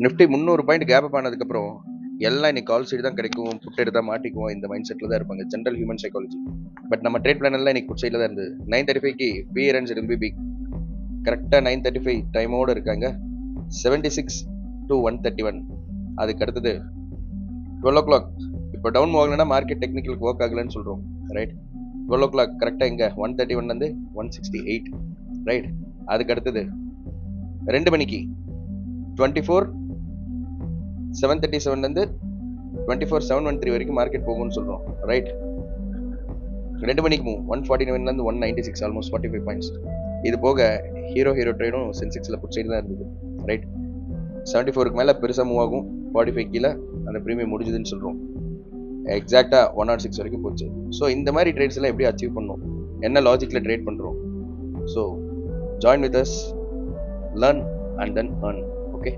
Nifty 300 point gap up ஆனதுக்கப்புறம் எல்லாம் இன்னைக்கு கால் சைடு தான் கிடைக்கும், புட் எடுத்தா மாட்டிக்குவோம், இந்த மைண்ட் செட்டில் தான் இருப்பாங்க, ஜென்ரல் ஹியூமன் சைக்காலஜி. பட் நம்ம ட்ரேட் பிளான் எல்லாம் இன்னைக்கு புட் சைடில் தான் இருந்தது. 9:35க்கு பிஆர்என்ஸ் இருந்து பிக் கரெக்டாக 9:35 டைமோடு இருக்காங்க. 76 to 131. அதுக்கு அடுத்தது 12 o'clock. இப்போ டவுன் ஆகலைன்னா மார்க்கெட் டெக்னிக்கலுக்கு ஒர்க் ஆகலன்னு சொல்கிறோம், ரைட்? 12 o'clock கரெக்டாக இங்கே 131 168, ரைட்? அதுக்கு அடுத்தது 2 மணிக்கு 24 737 24 713 வரைக்கும் மார்க்கெட் போகும்னு சொல்கிறோம், ரைட்? 2 மணிக்கு மூவ் 149 196, ஆல்மோஸ்ட் 45 பாயிண்ட்ஸ். இது போக ஹீரோ ட்ரேடும் சென்செக்ஸில் புட் சைடு தான் இருந்தது, ரைட்? 74க்கு மேலே பெருசாக மூவ் ஆகும், 45 கீழே அந்த ப்ரீமியம் முடிஞ்சுதுன்னு சொல்கிறோம். எக்ஸாக்டாக 106 வரைக்கும் போச்சு. ஸோ இந்த மாதிரி ட்ரேட்ஸ் எல்லாம் எப்படி அச்சீவ் பண்ணணும், என்ன லாஜிக்கில் ட்ரேட் பண்ணுறோம்? So join with us, learn and then earn. Okay,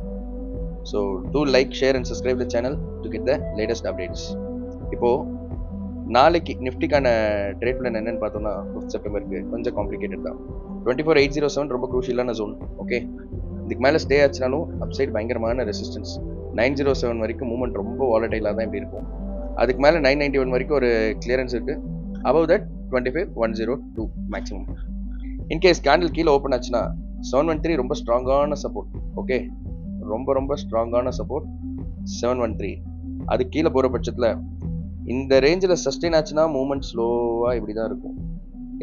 so do like, share and subscribe the channel to get the latest updates. இப்போது நாளைக்கு நிஃப்டிக்கான ட்ரேட் பிளான் என்னன்னு பார்த்தோம்னா 5th செப்டம்பருக்கு கொஞ்சம் காம்ப்ளிகேட்டட் தான். 24,807 ரொம்ப குரூஷியலான ஜோன். ஓகே, இதுக்கு மேலே ஸ்டே ஆச்சுனாலும் அப்சைட் பயங்கரமான ரெசிஸ்டன்ஸ். 907 வரைக்கும் மூவ்மெண்ட் ரொம்ப வாலடைலாக தான் இப்படி இருக்கும். அதுக்கு மேலே 991 வரைக்கும் ஒரு கிளியரன்ஸ் இருக்குது. Above that 25,102 maximum. In case candle கீழே ஓப்பன் ஆச்சுன்னா 713 ரொம்ப ஸ்ட்ராங்கான சப்போர்ட். ஓகே, ரொம்ப ஸ்ட்ராங்கான சப்போர்ட் 713. அது கீழே போகிற பட்சத்தில் இந்த ரேஞ்சில் சஸ்டெயின் ஆச்சுன்னா மூவ்மெண்ட் ஸ்லோவாக இப்படி தான் இருக்கும்.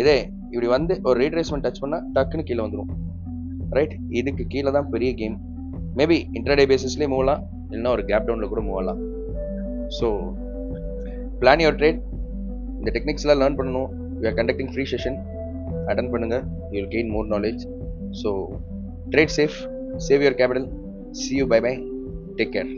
இதே இப்படி வந்து ஒரு ரீட்ரேஸ்மெண்ட் டச் பண்ணால் டக்குன்னு கீழே வந்துடும், ரைட்? இதுக்கு கீழே தான் பெரிய கேம். மேபி இன்ட்ராடே பேசிஸ்லேயே மூவ் ஆகலாம், இல்லைன்னா ஒரு கேப் டவுனில் கூட மூவ் ஆகலாம். So plan your trade. இந்த டெக்னிக்ஸ்லாம் லேர்ன் பண்ணணும். We are conducting free session, attend பண்ணுங்கள். You will gain more knowledge. So trade safe, save your capital. See you, bye bye, take care.